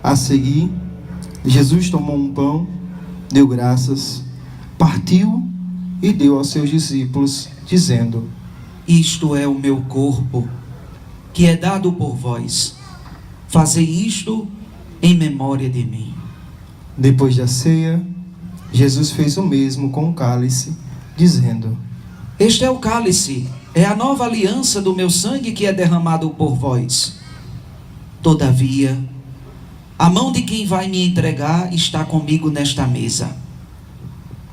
A seguir, Jesus tomou um pão, deu graças, partiu e deu aos seus discípulos, dizendo: Isto é o meu corpo, que é dado por vós. Fazei isto em memória de mim. Depois da ceia, Jesus fez o mesmo com o cálice, dizendo: Este é o cálice, é a nova aliança do meu sangue que é derramado por vós. Todavia, a mão de quem vai me entregar está comigo nesta mesa.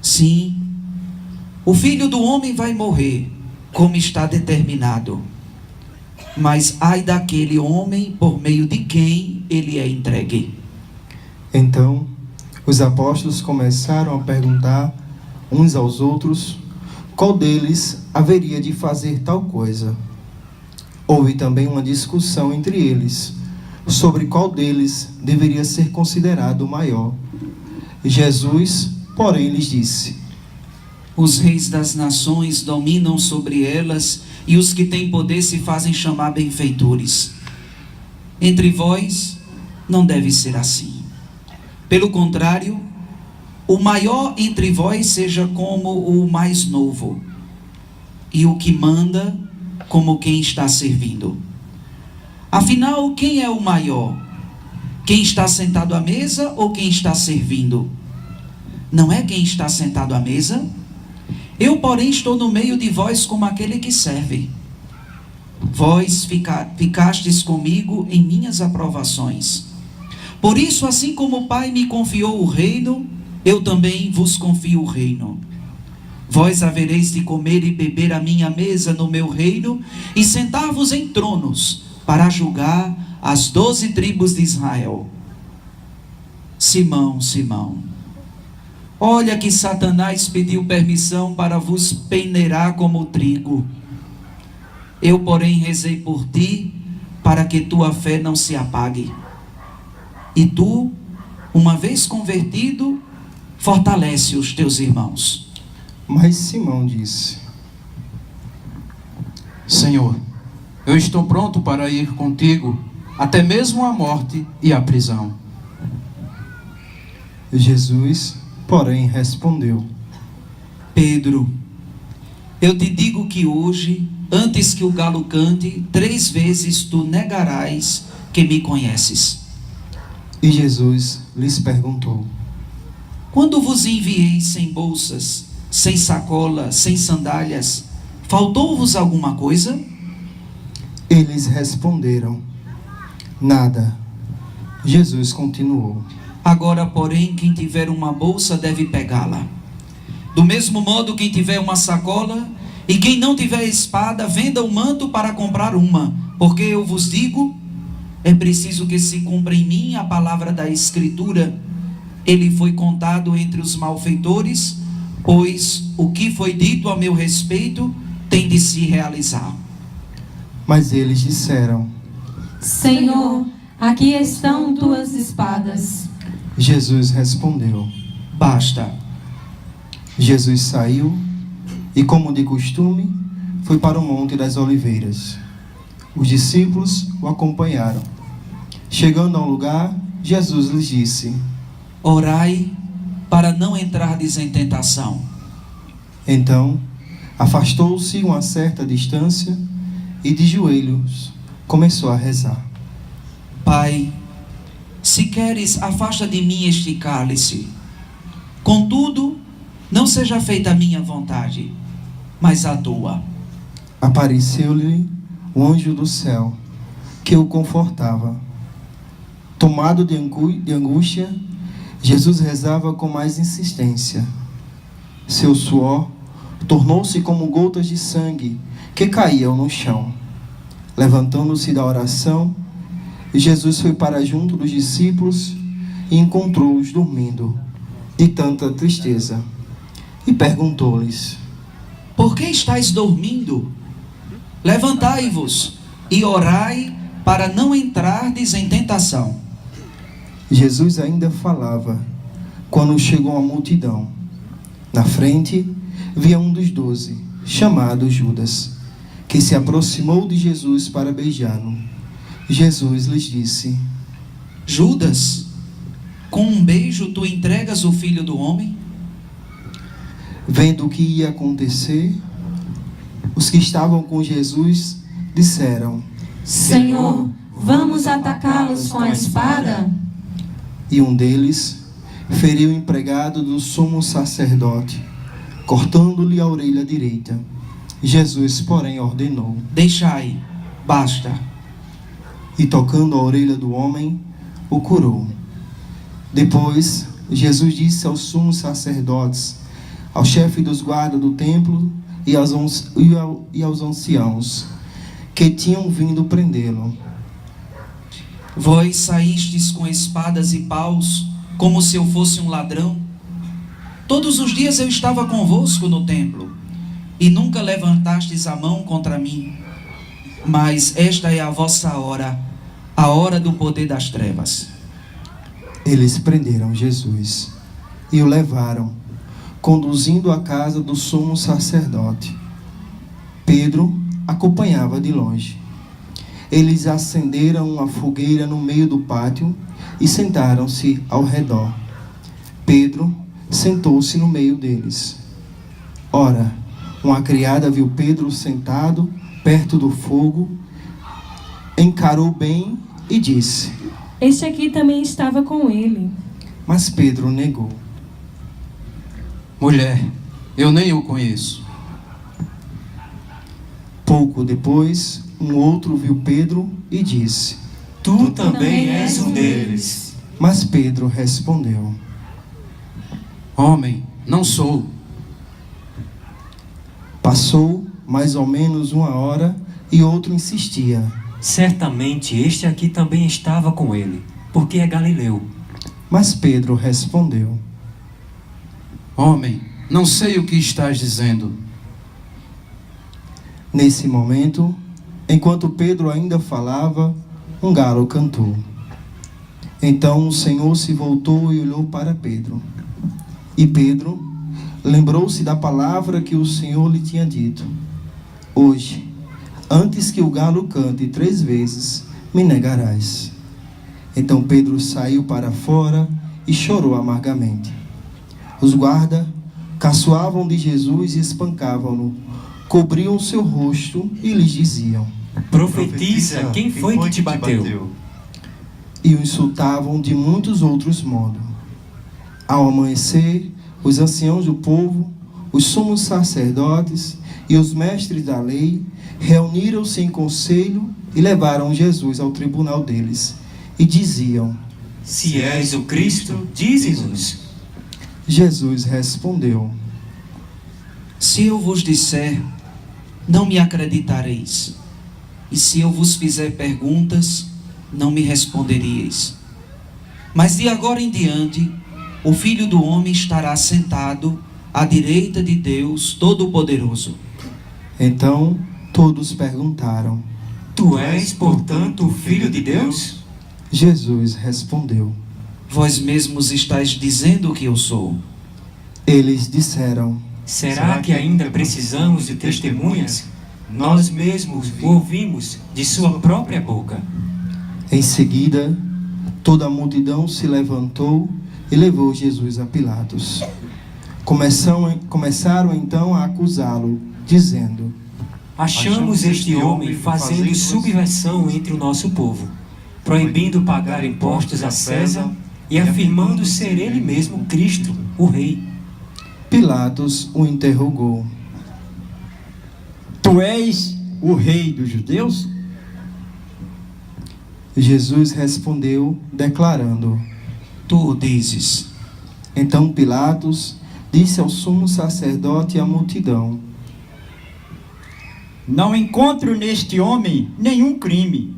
Sim, o Filho do Homem vai morrer, como está determinado. Mas ai daquele homem por meio de quem ele é entregue. Então, os apóstolos começaram a perguntar uns aos outros qual deles haveria de fazer tal coisa. Houve também uma discussão entre eles sobre qual deles deveria ser considerado o maior. Jesus, porém, lhes disse: Os reis das nações dominam sobre elas, e os que têm poder se fazem chamar benfeitores. Entre vós não deve ser assim. Pelo contrário, o maior entre vós seja como o mais novo, e o que manda como quem está servindo. Afinal, quem é o maior? Quem está sentado à mesa ou quem está servindo? Não é quem está sentado à mesa? Eu, porém, estou no meio de vós como aquele que serve. Vós ficastes comigo em minhas aprovações. Por isso, assim como o Pai me confiou o reino, eu também vos confio o reino. Vós havereis de comer e beber à minha mesa no meu reino, e sentar-vos em tronos, para julgar as 12 tribos de Israel. Simão, Simão, olha que Satanás pediu permissão para vos peneirar como trigo. Eu, porém, rezei por ti, para que tua fé não se apague. E tu, uma vez convertido, fortalece os teus irmãos. Mas Simão disse: Senhor, eu estou pronto para ir contigo, até mesmo a morte e a prisão. Jesus, porém, respondeu: Pedro, eu te digo que hoje, antes que o galo cante, 3 vezes tu negarás que me conheces. E Jesus lhes perguntou: Quando vos enviei sem bolsas, sem sacola, sem sandálias, faltou-vos alguma coisa? Eles responderam: nada. Jesus continuou: Agora, porém, quem tiver uma bolsa deve pegá-la. Do mesmo modo, quem tiver uma sacola, e quem não tiver espada, venda o manto para comprar uma. Porque eu vos digo, é preciso que se cumpra em mim a palavra da Escritura. Ele foi contado entre os malfeitores, pois o que foi dito a meu respeito tem de se realizar. Mas eles disseram: Senhor, aqui estão tuas espadas. Jesus respondeu: Basta. Jesus saiu e, como de costume, foi para o Monte das Oliveiras. Os discípulos o acompanharam. Chegando ao lugar, Jesus lhes disse: Orai para não entrardes em tentação. Então, afastou-se uma certa distância e de joelhos começou a rezar: Pai, se queres, afasta de mim este cálice. Contudo, não seja feita a minha vontade, mas a tua. Apareceu-lhe o anjo do céu, que o confortava. Tomado de angústia, Jesus rezava com mais insistência. Seu suor tornou-se como gotas de sangue que caíam no chão. Levantando-se da oração, Jesus foi para junto dos discípulos e encontrou-os dormindo, de tanta tristeza. E perguntou-lhes: Por que estáis dormindo? Levantai-vos e orai para não entrardes em tentação. Jesus ainda falava, quando chegou a multidão. Na frente, via um dos 12, chamado Judas, que se aproximou de Jesus para beijá-lo. Jesus lhes disse: Judas, com um beijo tu entregas o Filho do Homem? Vendo o que ia acontecer, os que estavam com Jesus disseram: Senhor, vamos atacá-los com a espada? E um deles feriu o empregado do sumo sacerdote, cortando-lhe a orelha direita. Jesus, porém, ordenou, Deixai, basta. e tocando a orelha do homem, o curou. Depois, Jesus disse aos sumos sacerdotes, ao chefe dos guardas do templo e aos anciãos, que tinham vindo prendê-lo: Vós saístes com espadas e paus, como se eu fosse um ladrão? Todos os dias eu estava convosco no templo, e nunca levantastes a mão contra mim. Mas esta é a vossa hora, a hora do poder das trevas. Eles prenderam Jesus e o levaram, conduzindo à casa do sumo sacerdote. Pedro acompanhava de longe. Eles acenderam uma fogueira no meio do pátio e sentaram-se ao redor. Pedro sentou-se no meio deles. Ora, uma criada viu Pedro sentado perto do fogo, encarou bem e disse: Este aqui também estava com ele. Mas Pedro negou. Mulher, eu nem o conheço. Pouco depois, um outro viu Pedro e disse: Tu também és um deles. Mas Pedro respondeu: Homem, não sou. Passou mais ou menos uma hora e outro insistia. Certamente este aqui também estava com ele, porque é galileu. Mas Pedro respondeu: Homem, não sei o que estás dizendo. Nesse momento, enquanto Pedro ainda falava, um galo cantou. Então o Senhor se voltou e olhou para Pedro. E Pedro lembrou-se da palavra que o Senhor lhe tinha dito: Hoje, antes que o galo cante 3 vezes, me negarás. Então Pedro saiu para fora e chorou amargamente. Os guardas caçoavam de Jesus e espancavam-no, cobriam seu rosto e lhes diziam: Profetiza, quem foi que te bateu? E o insultavam de muitos outros modos. Ao amanhecer, os anciãos do povo, os sumos sacerdotes e os mestres da lei reuniram-se em conselho e levaram Jesus ao tribunal deles. E diziam: Se és o Cristo, dize-nos. Jesus respondeu: Se eu vos disser, não me acreditareis. E se eu vos fizer perguntas, não me responderíeis. Mas de agora em diante, o Filho do Homem estará sentado à direita de Deus Todo-Poderoso. Então todos perguntaram. Tu és, portanto, o Filho de Deus? Jesus respondeu. Vós mesmos estáis dizendo que eu sou. Eles disseram. Será que ainda precisamos de testemunhas? Nós mesmos o ouvimos de sua própria boca. Em seguida, toda a multidão se levantou e levou Jesus a Pilatos. Começaram então a acusá-lo, dizendo: Achamos este homem fazendo subversão entre o nosso povo, proibindo pagar impostos a César e afirmando ser ele mesmo Cristo, o Rei. Pilatos o interrogou: Tu és o rei dos judeus? Jesus respondeu, declarando: Tu o dizes. Então Pilatos disse ao sumo sacerdote e à multidão: Não encontro neste homem nenhum crime.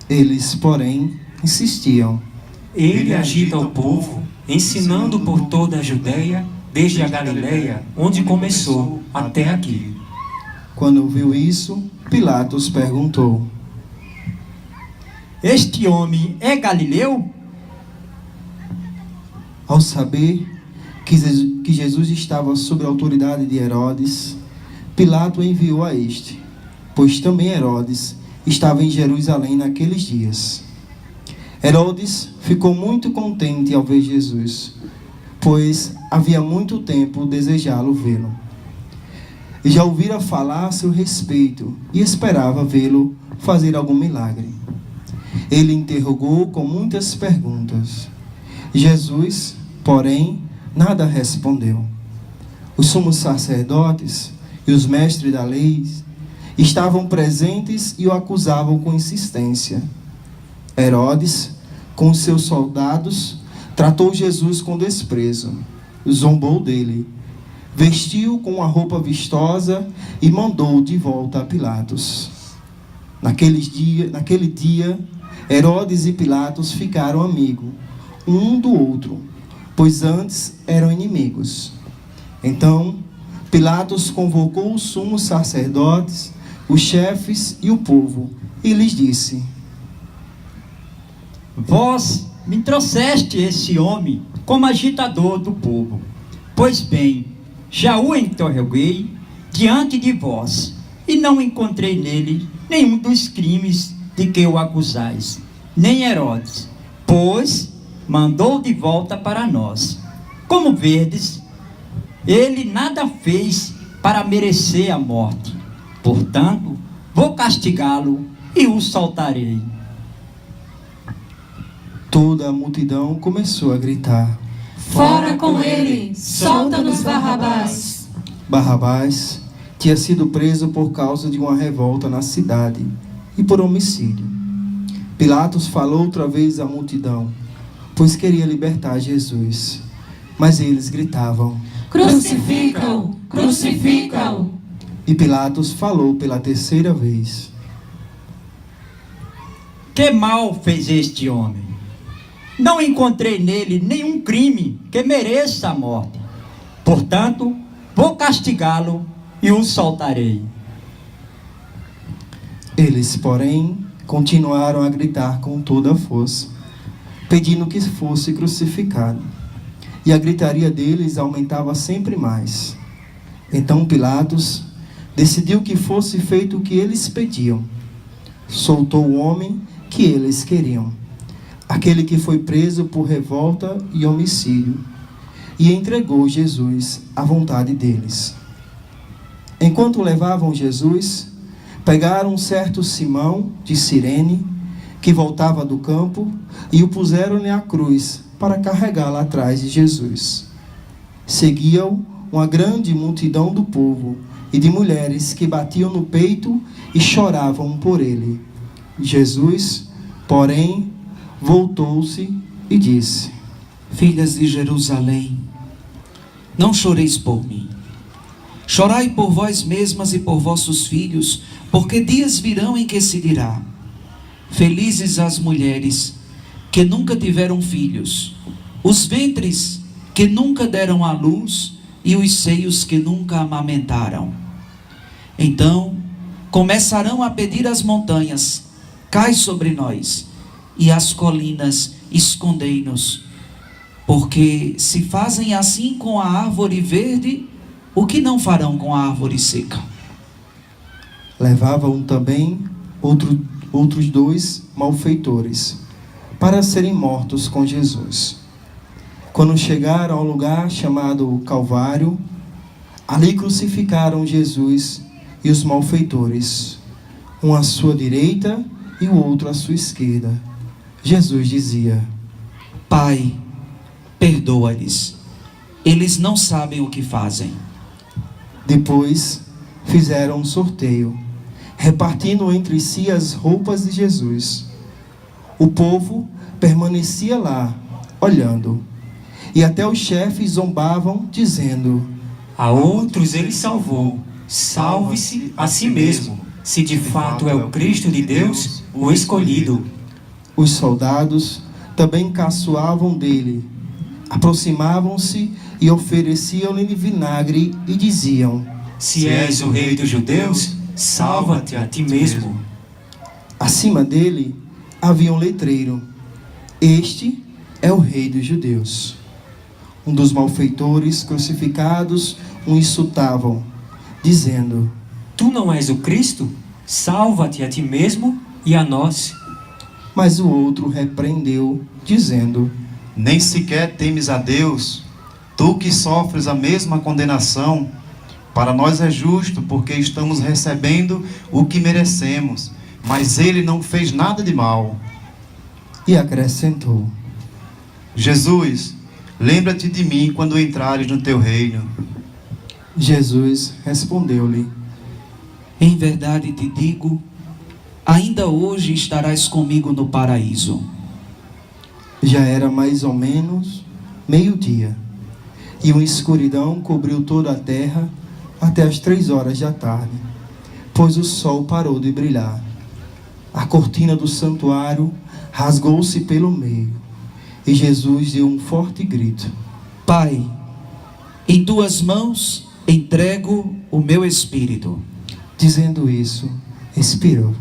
Eles, porém, insistiam: Ele agita o povo, ensinando por toda a Judeia, desde a Galileia, onde começou, até aqui. Quando ouviu isso, Pilatos perguntou: Este homem é galileu? Ao saber que Jesus estava sob a autoridade de Herodes, Pilato enviou a este, pois também Herodes estava em Jerusalém naqueles dias. Herodes ficou muito contente ao ver Jesus, pois havia muito tempo desejá-lo vê-lo. E já ouvira falar a seu respeito e esperava vê-lo fazer algum milagre. Ele interrogou com muitas perguntas. Jesus, porém, nada respondeu. Os sumos sacerdotes e os mestres da lei estavam presentes e o acusavam com insistência. Herodes, com seus soldados, tratou Jesus com desprezo, zombou dele, vestiu com uma roupa vistosa e mandou de volta a Pilatos. Naquele dia, Herodes e Pilatos ficaram amigos, um do outro, pois antes eram inimigos. Então, Pilatos convocou os sumos sacerdotes, os chefes e o povo, e lhes disse: Vós me trouxeste esse homem como agitador do povo. Pois bem, já o interroguei diante de vós, e não encontrei nele nenhum dos crimes de que o acusais, nem Herodes, pois mandou de volta para nós. Como verdes, ele nada fez para merecer a morte. Portanto, vou castigá-lo e o soltarei. Toda a multidão começou a gritar: Fora com ele! Solta-nos, Barrabás! Barrabás tinha sido preso por causa de uma revolta na cidade e por homicídio. Pilatos falou outra vez à multidão, pois queria libertar Jesus. Mas eles gritavam: Crucifica-o! Crucifica-o! E Pilatos falou pela terceira vez: Que mal fez este homem? Não encontrei nele nenhum crime que mereça a morte. Portanto, vou castigá-lo e o soltarei. Eles, porém, continuaram a gritar com toda a força, pedindo que fosse crucificado. E a gritaria deles aumentava sempre mais. Então Pilatos decidiu que fosse feito o que eles pediam. Soltou o homem que eles queriam, aquele que foi preso por revolta e homicídio, e entregou Jesus à vontade deles. Enquanto levavam Jesus, pegaram um certo Simão de Cirene, que voltava do campo, e o puseram na cruz para carregá-la atrás de Jesus. Seguiam uma grande multidão do povo e de mulheres que batiam no peito e choravam por ele. Jesus, porém, voltou-se e disse: Filhas de Jerusalém, não choreis por mim. Chorai por vós mesmas e por vossos filhos, porque dias virão em que se dirá: felizes as mulheres que nunca tiveram filhos, os ventres que nunca deram à luz e os seios que nunca amamentaram. Então começarão a pedir às montanhas: cai sobre nós, e às colinas: escondei-nos. Porque se fazem assim com a árvore verde, o que não farão com a árvore seca? Levavam também outros 2 malfeitores, para serem mortos com Jesus. Quando chegaram ao lugar chamado Calvário, ali crucificaram Jesus e os malfeitores, um à sua direita e o outro à sua esquerda. Jesus dizia: Pai, perdoa-lhes, eles não sabem o que fazem. Depois fizeram um sorteio, repartindo entre si as roupas de Jesus. O povo permanecia lá, olhando, e até os chefes zombavam, dizendo: A outros ele salvou, salve-se a si mesmo, se de fato é o Cristo de Deus, o escolhido. Os soldados também caçoavam dele, aproximavam-se e ofereciam-lhe vinagre e diziam: Se és o rei dos judeus, salva-te a ti mesmo. Acima dele havia um letreiro: Este é o rei dos judeus. Um dos malfeitores crucificados o insultavam, dizendo: Tu não és o Cristo? Salva-te a ti mesmo e a nós. Mas o outro repreendeu, dizendo: Nem sequer temes a Deus, tu que sofres a mesma condenação. Para nós é justo, porque estamos recebendo o que merecemos, mas ele não fez nada de mal. E acrescentou: Jesus, lembra-te de mim quando entrares no teu reino. Jesus respondeu-lhe: Em verdade te digo, ainda hoje estarás comigo no paraíso. Já era mais ou menos meio-dia, e uma escuridão cobriu toda a terra até as 3 horas da tarde, pois o sol parou de brilhar. A cortina do santuário rasgou-se pelo meio, e Jesus deu um forte grito: Pai, em tuas mãos entrego o meu espírito. Dizendo isso, expirou.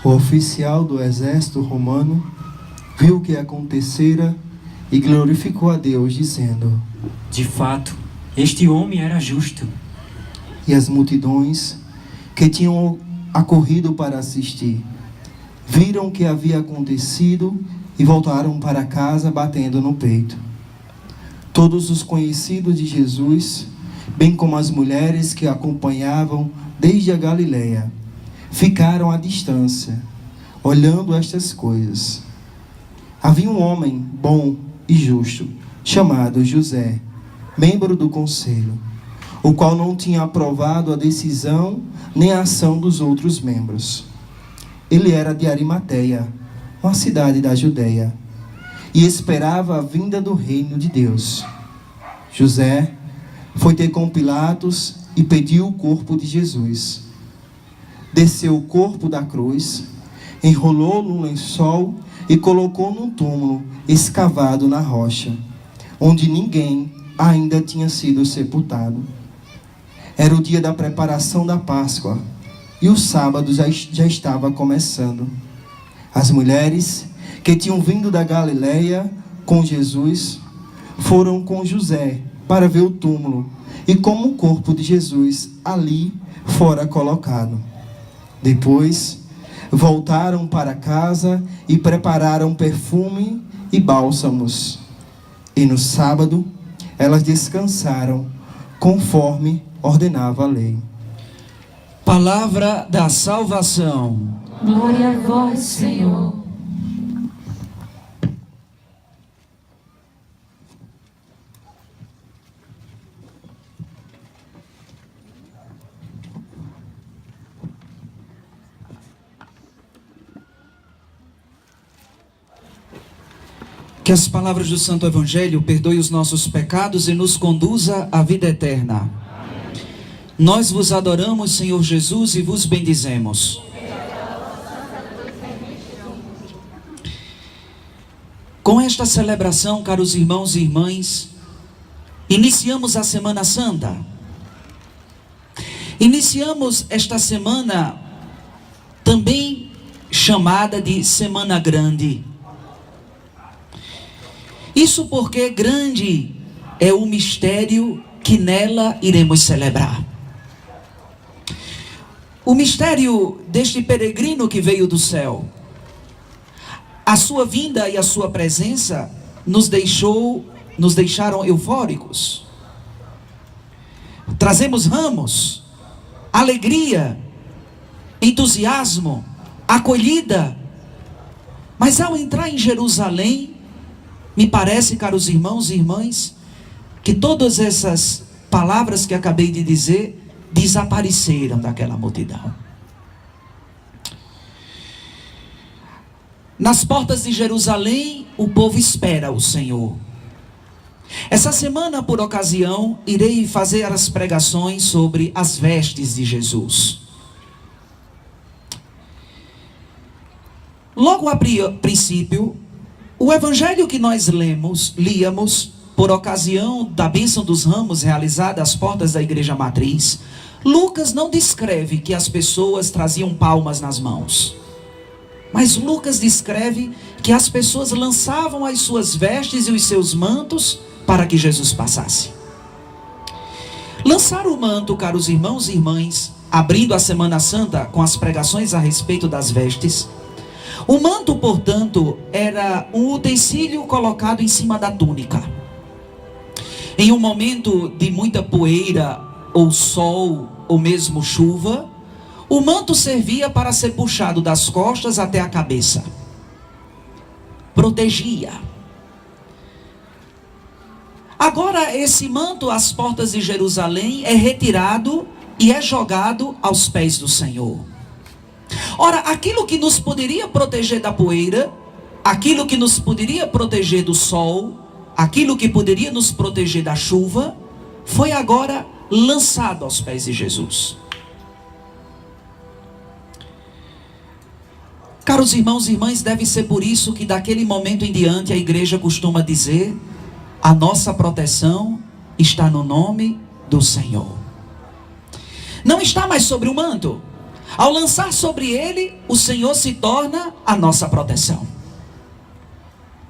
O oficial do exército romano viu o que acontecera e glorificou a Deus, dizendo: De fato, este homem era justo. E as multidões que tinham acorrido para assistir viram o que havia acontecido e voltaram para casa batendo no peito. Todos os conhecidos de Jesus, bem como as mulheres que acompanhavam desde a Galileia, ficaram à distância, olhando estas coisas. Havia um homem bom e justo, chamado José, membro do conselho, o qual não tinha aprovado a decisão nem a ação dos outros membros. Ele era de Arimateia, uma cidade da Judeia, e esperava a vinda do reino de Deus. José foi ter com Pilatos e pediu o corpo de Jesus. Desceu o corpo da cruz, enrolou num lençol e colocou num túmulo escavado na rocha, onde ninguém ainda tinha sido sepultado. Era o dia da preparação da Páscoa, e o sábado já estava começando. As mulheres que tinham vindo da Galileia com Jesus foram com José para ver o túmulo e como o corpo de Jesus ali fora colocado. Depois voltaram para casa e prepararam perfume e bálsamos. E no sábado elas descansaram, conforme ordenava a lei. Palavra da salvação. Glória a vós, Senhor. Que as palavras do Santo Evangelho perdoem os nossos pecados e nos conduza à vida eterna. Nós vos adoramos, Senhor Jesus, e vos bendizemos. Com esta celebração, caros irmãos e irmãs, iniciamos a Semana Santa. Iniciamos esta semana também chamada de Semana Grande. Isso porque grande é o mistério que nela iremos celebrar. O mistério deste peregrino que veio do céu. A sua vinda e a sua presença nos deixaram eufóricos. Trazemos ramos, alegria, entusiasmo, acolhida. Mas ao entrar em Jerusalém, me parece, caros irmãos e irmãs, que todas essas palavras que acabei de dizer desapareceram daquela multidão. Nas portas de Jerusalém, o povo espera o Senhor. Essa semana, por ocasião, irei fazer as pregações sobre as vestes de Jesus. Logo a princípio, o evangelho que nós líamos, por ocasião da bênção dos ramos realizada às portas da igreja matriz, Lucas não descreve que as pessoas traziam palmas nas mãos. Mas Lucas descreve que as pessoas lançavam as suas vestes e os seus mantos para que Jesus passasse. Lançar o manto, caros irmãos e irmãs, abrindo a Semana Santa com as pregações a respeito das vestes. O manto, portanto, era um utensílio colocado em cima da túnica. Em um momento de muita poeira, ou sol, ou mesmo chuva, o manto servia para ser puxado das costas até a cabeça. Protegia. Agora esse manto às portas de Jerusalém é retirado e é jogado aos pés do Senhor. Ora, aquilo que nos poderia proteger da poeira, aquilo que nos poderia proteger do sol, aquilo que poderia nos proteger da chuva, foi agora lançado aos pés de Jesus. Caros irmãos e irmãs, deve ser por isso que daquele momento em diante a igreja costuma dizer: a nossa proteção está no nome do Senhor. Não está mais sobre o manto. Ao lançar sobre ele, o Senhor se torna a nossa proteção.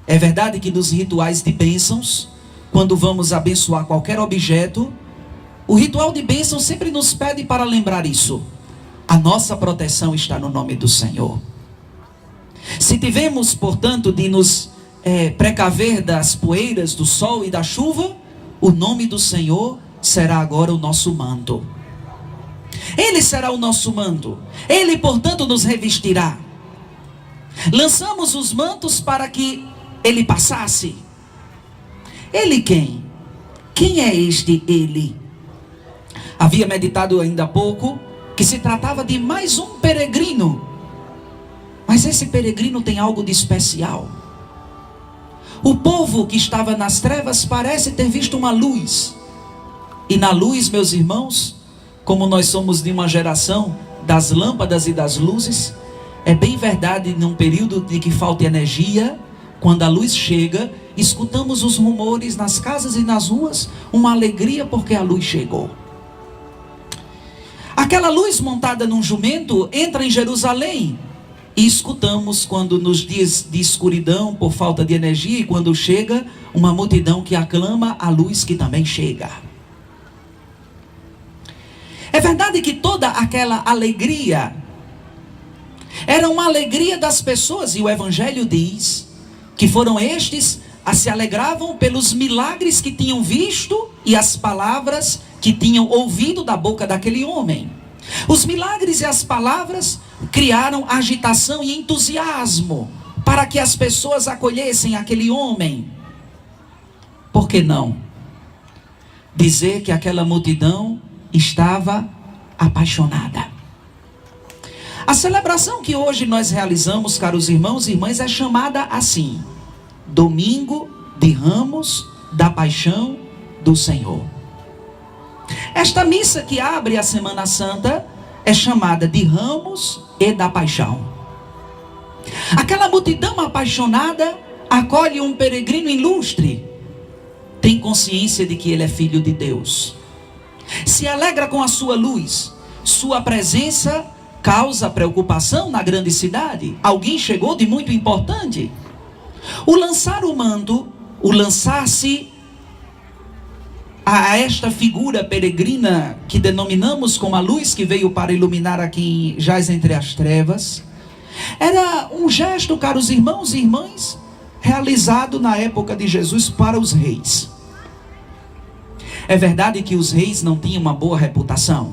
É verdade que nos rituais de bênçãos, quando vamos abençoar qualquer objeto, o ritual de bênção sempre nos pede para lembrar isso. A nossa proteção está no nome do Senhor. Se tivemos, portanto, de nos precaver das poeiras, do sol e da chuva, o nome do Senhor será agora o nosso manto. Ele será o nosso manto. Ele, portanto, nos revestirá. Lançamos os mantos para que ele passasse. Ele quem? Quem é este ele? Havia meditado ainda há pouco que se tratava de mais um peregrino. Mas esse peregrino tem algo de especial. O povo que estava nas trevas parece ter visto uma luz. E na luz, meus irmãos, como nós somos de uma geração das lâmpadas e das luzes, é bem verdade, num período de que falta energia, quando a luz chega, escutamos os rumores nas casas e nas ruas, uma alegria porque a luz chegou. Aquela luz montada num jumento entra em Jerusalém. E escutamos quando nos dias de escuridão por falta de energia, e quando chega, uma multidão que aclama a luz que também chega. É verdade que toda aquela alegria era uma alegria das pessoas, e o Evangelho diz que foram estes a se alegravam pelos milagres que tinham visto e as palavras que tinham ouvido da boca daquele homem. Os milagres e as palavras criaram agitação e entusiasmo para que as pessoas acolhessem aquele homem. Por que não dizer que aquela multidão estava apaixonada? A celebração que hoje nós realizamos, caros irmãos e irmãs, é chamada assim: Domingo de Ramos da Paixão do Senhor. Esta missa que abre a Semana Santa é chamada de Ramos e da Paixão. Aquela multidão apaixonada acolhe um peregrino ilustre, tem consciência de que ele é filho de Deus, se alegra com a sua luz. Sua presença causa preocupação na grande cidade. Alguém chegou de muito importante. O lançar o manto, o lançar-se a esta figura peregrina que denominamos como a luz que veio para iluminar a quem jaz entre as trevas, era um gesto, caros irmãos e irmãs, realizado na época de Jesus para os reis. É verdade que os reis não tinham uma boa reputação.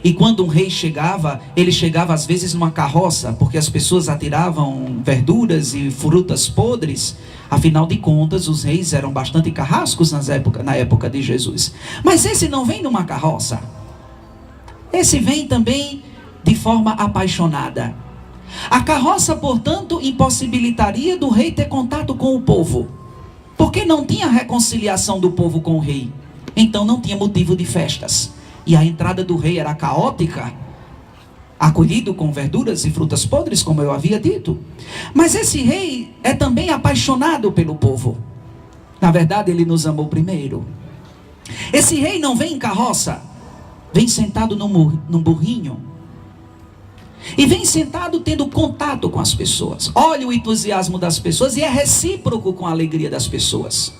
E quando um rei chegava, ele chegava às vezes numa carroça, porque as pessoas atiravam verduras e frutas podres. Afinal de contas, os reis eram bastante carrascos na época de Jesus. Mas esse não vem numa carroça. Esse vem também de forma apaixonada. A carroça, portanto, impossibilitaria do rei ter contato com o povo, porque não tinha reconciliação do povo com o rei. Então não tinha motivo de festas. E a entrada do rei era caótica, acolhido com verduras e frutas podres, como eu havia dito. Mas esse rei é também apaixonado pelo povo. Na verdade, ele nos amou primeiro. Esse rei não vem em carroça, vem sentado num burrinho. E vem sentado tendo contato com as pessoas. Olha o entusiasmo das pessoas e é recíproco com a alegria das pessoas.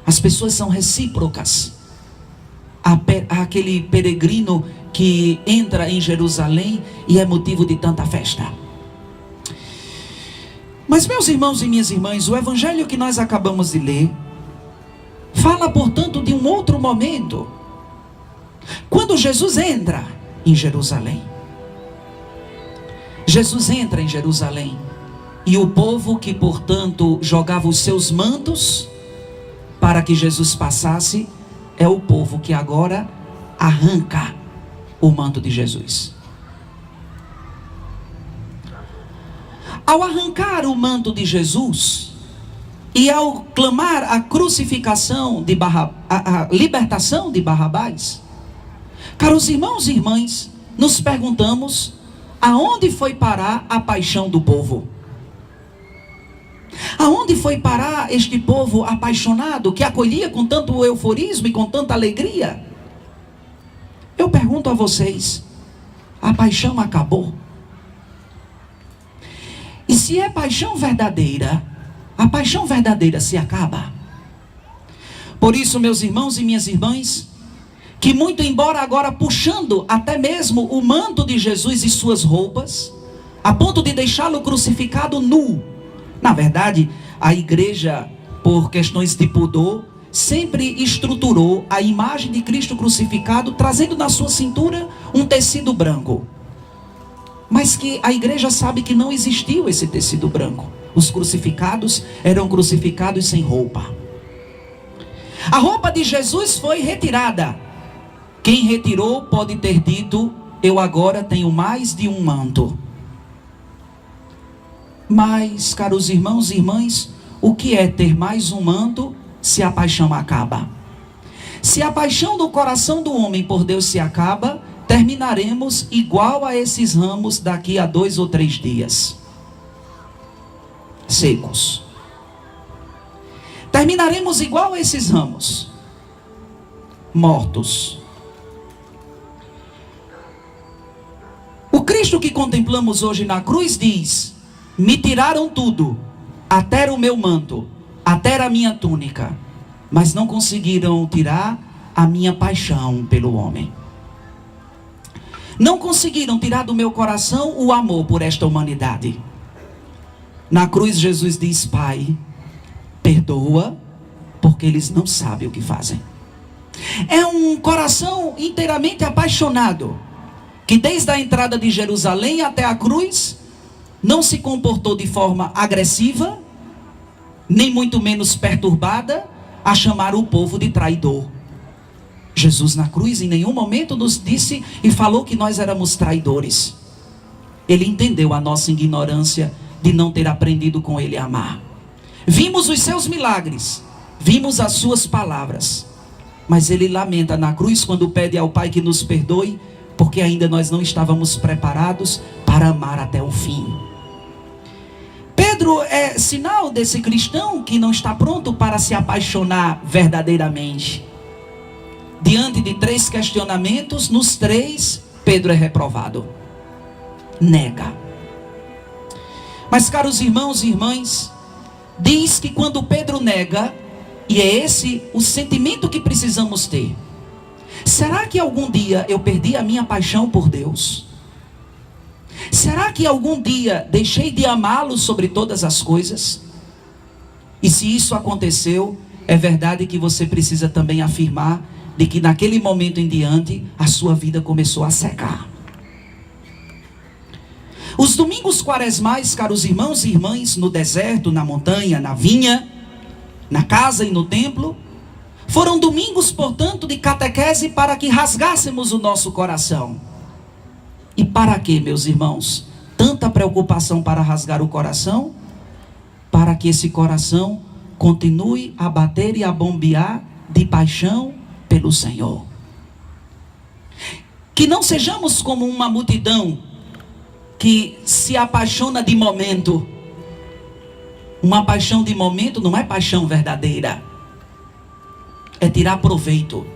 As pessoas são recíprocas. Aquele peregrino que entra em Jerusalém e é motivo de tanta festa. Mas, meus irmãos e minhas irmãs, o evangelho que nós acabamos de ler fala, portanto, de um outro momento, quando Jesus entra em Jerusalém. Jesus entra em Jerusalém e o povo que, portanto, jogava os seus mantos para que Jesus passasse, é o povo que agora arranca o manto de Jesus. Ao arrancar o manto de Jesus e ao clamar a crucificação de a libertação de Barrabás, caros irmãos e irmãs, nos perguntamos aonde foi parar a paixão do povo? Aonde foi parar este povo apaixonado, que acolhia com tanto euforismo e com tanta alegria? Eu pergunto a vocês, a paixão acabou? E se é paixão verdadeira, a paixão verdadeira se acaba? Por isso, meus irmãos e minhas irmãs, que muito embora agora puxando até mesmo o manto de Jesus e suas roupas, a ponto de deixá-lo crucificado nu. Na verdade, a igreja, por questões de pudor, sempre estruturou a imagem de Cristo crucificado, trazendo na sua cintura um tecido branco. Mas que a igreja sabe que não existiu esse tecido branco. Os crucificados eram crucificados sem roupa. A roupa de Jesus foi retirada. Quem retirou pode ter dito: eu agora tenho mais de um manto. Mas, caros irmãos e irmãs, o que é ter mais um manto se a paixão acaba? Se a paixão do coração do homem por Deus se acaba, terminaremos igual a esses ramos daqui a 2 ou 3 dias. Secos. Terminaremos igual a esses ramos. Mortos. O Cristo que contemplamos hoje na cruz diz: me tiraram tudo, até o meu manto, até a minha túnica, mas não conseguiram tirar a minha paixão pelo homem. Não conseguiram tirar do meu coração o amor por esta humanidade. Na cruz Jesus diz: Pai, perdoa, porque eles não sabem o que fazem. É um coração inteiramente apaixonado, que desde a entrada de Jerusalém até a cruz, não se comportou de forma agressiva, nem muito menos perturbada, a chamar o povo de traidor. Jesus na cruz em nenhum momento nos disse e falou que nós éramos traidores. Ele entendeu a nossa ignorância de não ter aprendido com ele a amar. Vimos os seus milagres, vimos as suas palavras, mas ele lamenta na cruz quando pede ao Pai que nos perdoe, porque ainda nós não estávamos preparados para amar até o fim. Pedro é sinal desse cristão que não está pronto para se apaixonar verdadeiramente. Diante de 3 questionamentos, nos 3, Pedro é reprovado. Nega. Mas, caros irmãos e irmãs, diz que quando Pedro nega, e é esse o sentimento que precisamos ter: será que algum dia eu perdi a minha paixão por Deus? Será que algum dia deixei de amá-lo sobre todas as coisas? E se isso aconteceu, é verdade que você precisa também afirmar de que naquele momento em diante a sua vida começou a secar. Os domingos quaresmais, caros irmãos e irmãs, no deserto, na montanha, na vinha, na casa e no templo, foram domingos, portanto, de catequese para que rasgássemos o nosso coração. E para quê, meus irmãos? Tanta preocupação para rasgar o coração? Para que esse coração continue a bater e a bombear de paixão pelo Senhor. Que não sejamos como uma multidão que se apaixona de momento. Uma paixão de momento não é paixão verdadeira. É tirar proveito.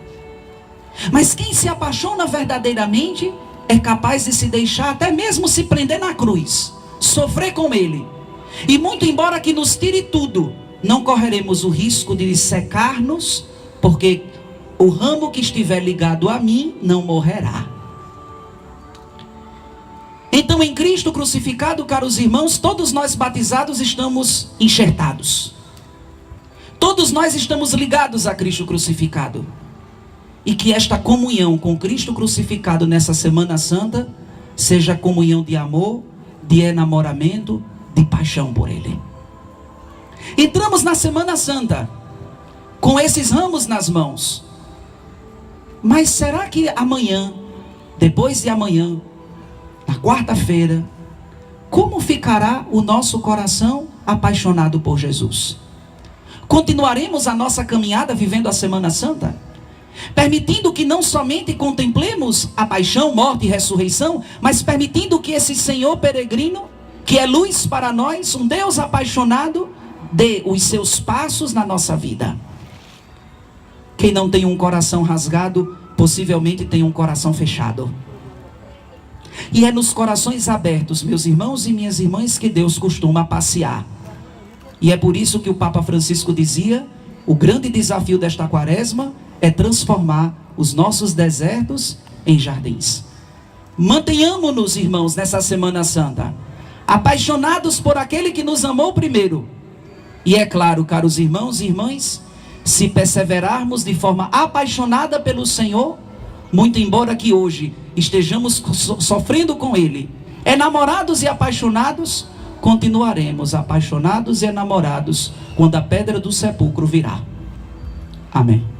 Mas quem se apaixona verdadeiramente é capaz de se deixar até mesmo se prender na cruz, sofrer com ele. E muito embora que nos tire tudo, não correremos o risco de secar-nos, porque o ramo que estiver ligado a mim não morrerá. Então, em Cristo crucificado, caros irmãos, todos nós batizados estamos enxertados. Todos nós estamos ligados a Cristo crucificado. E que esta comunhão com Cristo crucificado nessa Semana Santa seja comunhão de amor, de enamoramento, de paixão por Ele. Entramos na Semana Santa com esses ramos nas mãos. Mas será que amanhã, depois de amanhã, na quarta-feira, como ficará o nosso coração apaixonado por Jesus? Continuaremos a nossa caminhada vivendo a Semana Santa? Permitindo que não somente contemplemos a paixão, morte e ressurreição, mas permitindo que esse Senhor peregrino, que é luz para nós, um Deus apaixonado, dê os seus passos na nossa vida. Quem não tem um coração rasgado, possivelmente tem um coração fechado. E é nos corações abertos, meus irmãos e minhas irmãs, que Deus costuma passear. E é por isso que o Papa Francisco dizia: o grande desafio desta quaresma é transformar os nossos desertos em jardins. Mantenhamos-nos, irmãos, nessa Semana Santa, apaixonados por aquele que nos amou primeiro. E é claro, caros irmãos e irmãs, se perseverarmos de forma apaixonada pelo Senhor, muito embora que hoje estejamos sofrendo com Ele, enamorados e apaixonados, continuaremos apaixonados e enamorados quando a pedra do sepulcro virá. Amém.